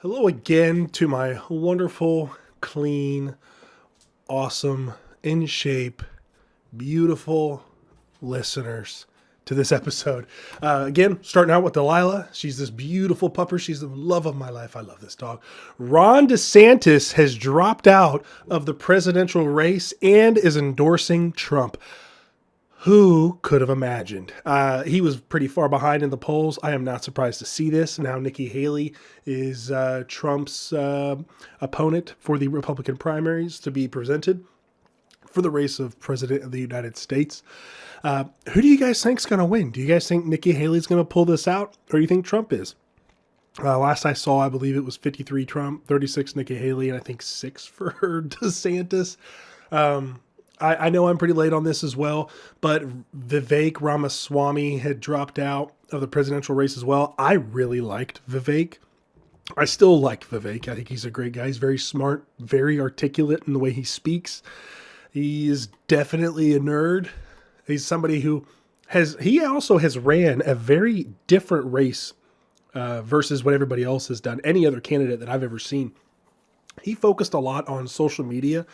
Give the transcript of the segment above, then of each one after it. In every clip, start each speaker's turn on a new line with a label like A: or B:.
A: Hello again to my wonderful, clean, awesome, in shape, beautiful listeners to this episode. Again, starting out with Delilah. She's this beautiful pupper. She's the love of my life. I love this dog. Ron DeSantis has dropped out of the presidential race and is endorsing Trump. Who could have imagined? He was pretty far behind in the polls. I am not surprised to see this. Now, Nikki Haley is Trump's opponent for the Republican primaries to be presented for the race of President of the United States. Who do you guys think is going to win? Do you guys think Nikki Haley's going to pull this out, or do you think Trump is? Last I saw, I believe it was 53 Trump, 36 Nikki Haley, and I think 6 for DeSantis. I know I'm pretty late on this as well, but Vivek Ramaswamy had dropped out of the presidential race as well. I really liked Vivek. I still like Vivek. I think he's a great guy. He's very smart, very articulate in the way he speaks. He is definitely a nerd. He's somebody who he also has ran a very different race versus what everybody else has done. Any other candidate that I've ever seen. He focused a lot on social media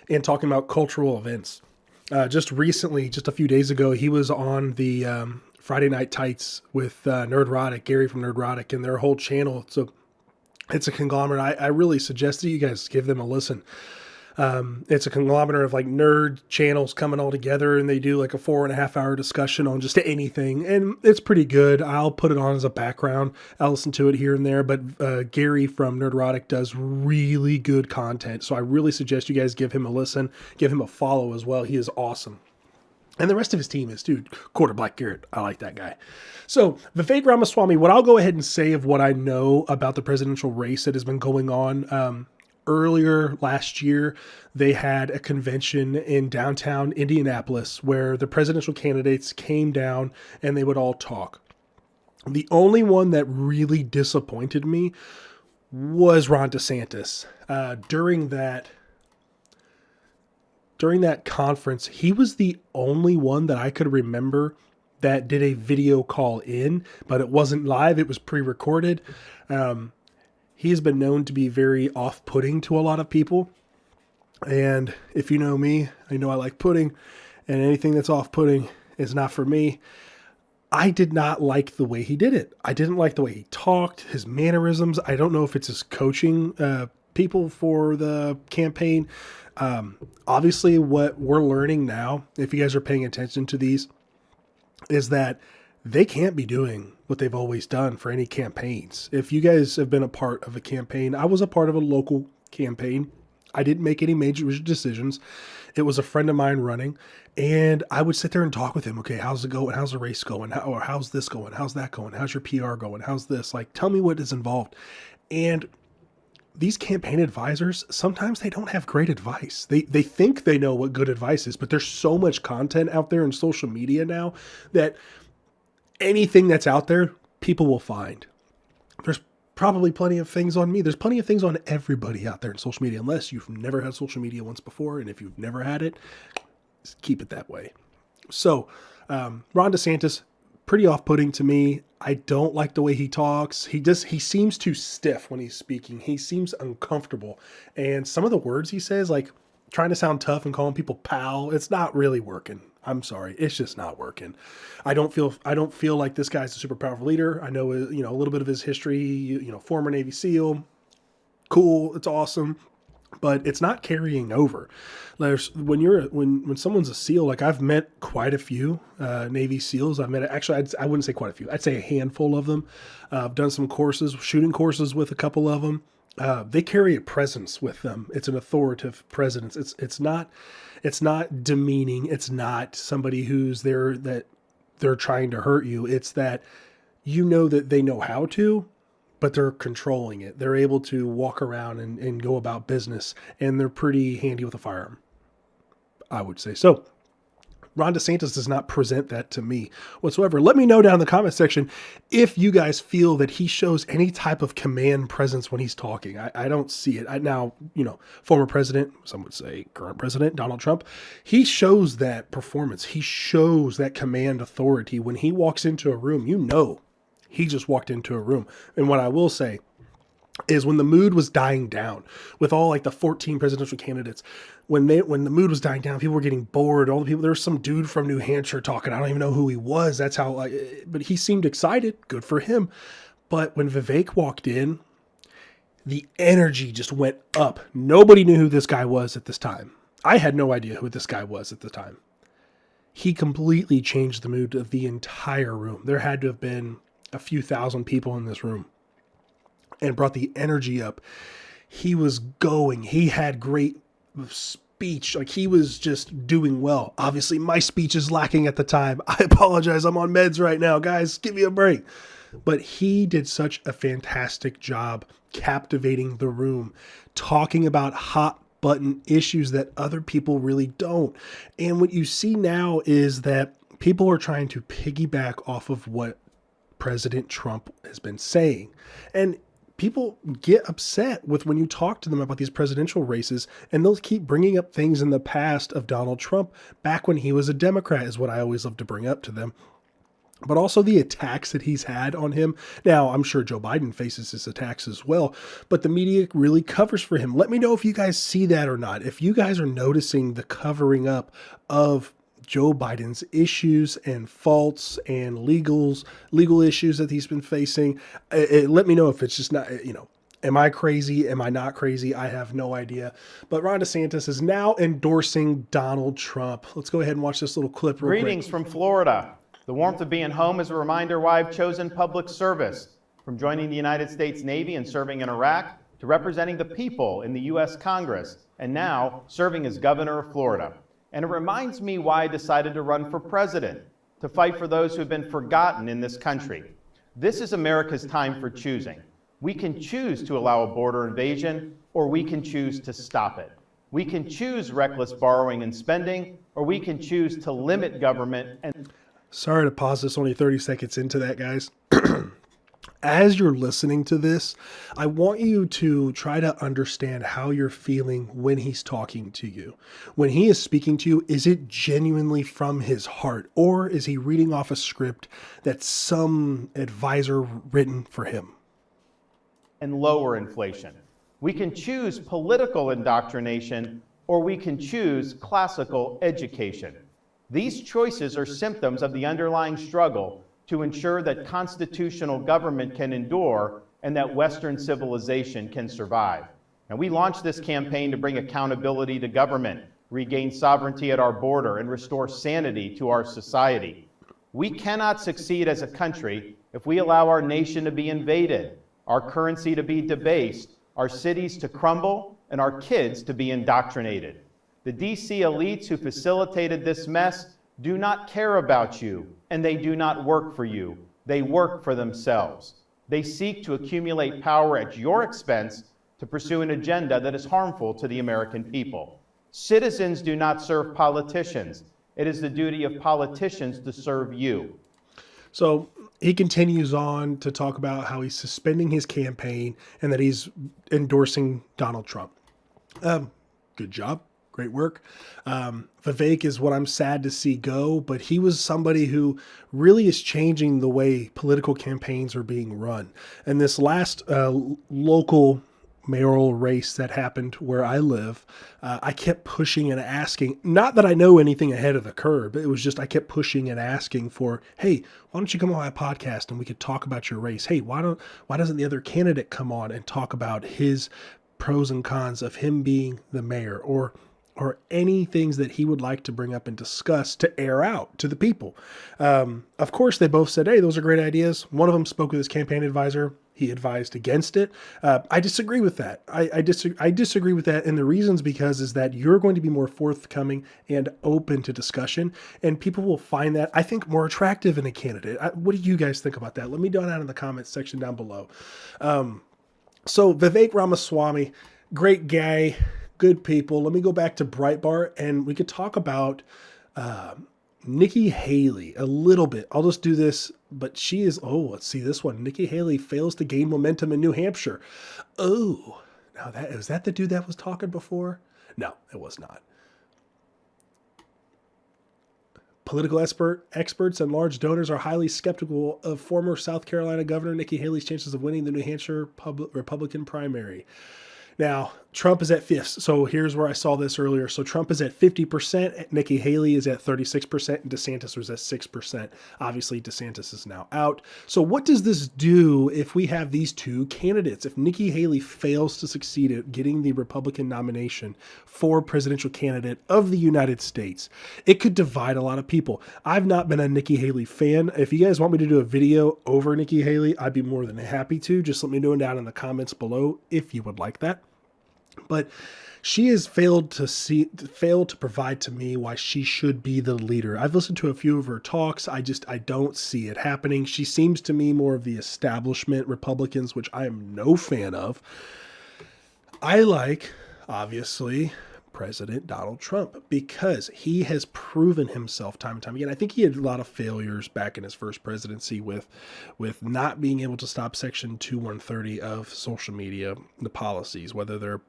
A: and talking about cultural events. Just recently, just a few days ago, he was on the Friday Night Tights with Nerdrotic, Gary from Nerdrotic, and their whole channel. So it's a conglomerate. I really suggest that you guys give them a listen. It's a conglomerate of like nerd channels coming all together, and they do like a 4.5 hour discussion on just anything, and it's pretty good. I'll put it on as a background. I'll listen to it here and there, but Gary from Nerdrotic does really good content, so I really suggest you guys give him a listen, give him a follow as well. He is awesome. And the rest of his team is, dude, Quarter Black Garrett. I like that guy. So, Vivek Ramaswamy, what I'll go ahead and say of what I know about the presidential race that has been going on, earlier last year, they had a convention in downtown Indianapolis where the presidential candidates came down and they would all talk. The only one that really disappointed me was Ron DeSantis. During that conference, he was the only one that I could remember that did a video call in, but it wasn't live. It was pre-recorded. He has been known to be very off-putting to a lot of people. And if you know me, I know I like pudding, and anything that's off-putting is not for me. I did not like the way he did it. I didn't like the way he talked, his mannerisms. I don't know if it's his coaching people for the campaign. Obviously, what we're learning now, if you guys are paying attention to these, is that they can't be doing what they've always done for any campaigns. If you guys have been a part of a campaign, I was a part of a local campaign. I didn't make any major decisions. It was a friend of mine running, and I would sit there and talk with him. Okay, how's it going? How's the race going? How's this going? How's that going? How's your PR going? How's this? Like, tell me what is involved. And these campaign advisors, sometimes they don't have great advice. They think they know what good advice is, but there's so much content out there in social media now that anything that's out there, people will find. There's probably plenty of things on me. There's plenty of things on everybody out there in social media, unless you've never had social media once before. And if you've never had it, just keep it that way. So, Ron DeSantis, pretty off-putting to me. I don't like the way he talks. He seems too stiff when he's speaking. He seems uncomfortable. And some of the words he says, like trying to sound tough and calling people pal, it's not really working. I'm sorry. It's just not working. I don't feel like this guy's a super powerful leader. I know, a little bit of his history, former Navy SEAL. Cool. It's awesome. But it's not carrying over. When someone's a SEAL, like I've met quite a few Navy SEALs. I wouldn't say quite a few. I'd say a handful of them. I've done some courses, shooting courses with a couple of them. They carry a presence with them. It's an authoritative presence. It's not demeaning. It's not somebody who's there that they're trying to hurt you. It's that that they know how to, but they're controlling it. They're able to walk around and go about business, and they're pretty handy with a firearm, I would say. So Ron DeSantis does not present that to me whatsoever. Let me know down in the comment section if you guys feel that he shows any type of command presence when he's talking. I don't see it. Former president, some would say current president, Donald Trump, he shows that performance. He shows that command authority. When he walks into a room, he just walked into a room. And what I will say, is when the mood was dying down with all like the 14 presidential candidates. When the mood was dying down, people were getting bored. All the people, there was some dude from New Hampshire talking. I don't even know who he was. That's how, like, but he seemed excited. Good for him. But when Vivek walked in, the energy just went up. Nobody knew who this guy was at this time. I had no idea who this guy was at the time. He completely changed the mood of the entire room. There had to have been a few thousand people in this room, and brought the energy up. He was going. He had great speech. Like, he was just doing well. Obviously, my speech is lacking at the time. I apologize. I'm on meds right now, guys. Give me a break. But he did such a fantastic job captivating the room, talking about hot button issues that other people really don't. And what you see now is that people are trying to piggyback off of what President Trump has been saying. And people get upset with when you talk to them about these presidential races, and they'll keep bringing up things in the past of Donald Trump back when he was a Democrat, is what I always love to bring up to them. But also the attacks that he's had on him. Now, I'm sure Joe Biden faces his attacks as well, but the media really covers for him. Let me know if you guys see that or not. If you guys are noticing the covering up of Joe Biden's issues and faults and legal issues that he's been facing, let me know if it's just not, am I crazy? Am I not crazy? I have no idea. But Ron DeSantis is now endorsing Donald Trump. Let's go ahead and watch this little clip real quick.
B: Greetings from Florida. The warmth of being home is a reminder why I've chosen public service. From joining the United States Navy and serving in Iraq, to representing the people in the U.S. Congress, and now serving as governor of Florida. And it reminds me why I decided to run for president, to fight for those who have been forgotten in this country. This is America's time for choosing. We can choose to allow a border invasion, or we can choose to stop it. We can choose reckless borrowing and spending, or we can choose to limit government and...
A: Sorry to pause this, only 30 seconds into that, guys. As you're listening to this, I want you to try to understand how you're feeling when he's talking to you. When he is speaking to you, is it genuinely from his heart, or is he reading off a script that some advisor written for him?
B: And lower inflation. We can choose political indoctrination, or we can choose classical education. These choices are symptoms of the underlying struggle to ensure that constitutional government can endure and that Western civilization can survive. And we launched this campaign to bring accountability to government, regain sovereignty at our border, and restore sanity to our society. We cannot succeed as a country if we allow our nation to be invaded, our currency to be debased, our cities to crumble, and our kids to be indoctrinated. The DC elites who facilitated this mess do not care about you, and they do not work for you. They work for themselves. They seek to accumulate power at your expense to pursue an agenda that is harmful to the American people. Citizens do not serve politicians. It is the duty of politicians to serve you.
A: So he continues on to talk about how he's suspending his campaign and that he's endorsing Donald Trump. Good job. Great work. Vivek is what I'm sad to see go, but he was somebody who really is changing the way political campaigns are being run. And this last local mayoral race that happened where I live, I kept pushing and asking, not that I know anything ahead of the curve, but it was just I kept pushing and asking for, hey, why don't you come on my podcast and we could talk about your race? Hey, why doesn't the other candidate come on and talk about his pros and cons of him being the mayor, or any things that he would like to bring up and discuss to air out to the people. Of course, they both said, hey, those are great ideas. One of them spoke with his campaign advisor. He advised against it. I disagree with that. I disagree with that. And the reasons is that you're going to be more forthcoming and open to discussion, and people will find that, I think, more attractive in a candidate. What do you guys think about that? Let me know that in the comments section down below. So Vivek Ramaswamy, great guy. Good people. Let me go back to Breitbart and we could talk about Nikki Haley a little bit. I'll just do this, but she is, let's see this one. Nikki Haley fails to gain momentum in New Hampshire. Oh, now was that the dude that was talking before? No, it was not. Political experts and large donors are highly skeptical of former South Carolina Governor Nikki Haley's chances of winning the New Hampshire Republican primary. Now, Trump is at fifth. So here's where I saw this earlier. So Trump is at 50%. Nikki Haley is at 36%. And DeSantis was at 6%. Obviously, DeSantis is now out. So what does this do if we have these two candidates? If Nikki Haley fails to succeed at getting the Republican nomination for presidential candidate of the United States, it could divide a lot of people. I've not been a Nikki Haley fan. If you guys want me to do a video over Nikki Haley, I'd be more than happy to. Just let me know down in the comments below if you would like that. But she has failed to provide to me why she should be the leader. I've listened to a few of her talks. I don't see it happening. She seems to me more of the establishment Republicans, which I am no fan of. I like, obviously, President Donald Trump because he has proven himself time and time again. I think he had a lot of failures back in his first presidency with not being able to stop Section 2130 of social media, the policies, whether they're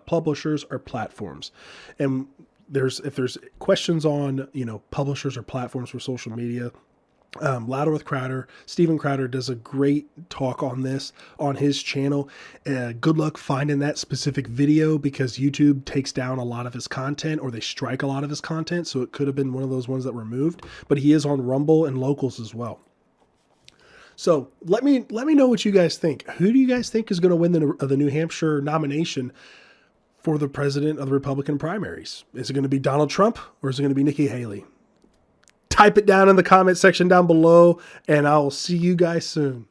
A: publishers or platforms. And if there's questions on, publishers or platforms for social media, Louder with Crowder, Steven Crowder does a great talk on this on his channel. Good luck finding that specific video because YouTube takes down a lot of his content, or they strike a lot of his content. So it could have been one of those ones that were removed, but he is on Rumble and Locals as well. So let me know what you guys think. Who do you guys think is going to win the New Hampshire nomination for the president of the Republican primaries? Is it going to be Donald Trump or is it going to be Nikki Haley? Type it down in the comment section down below, and I'll see you guys soon.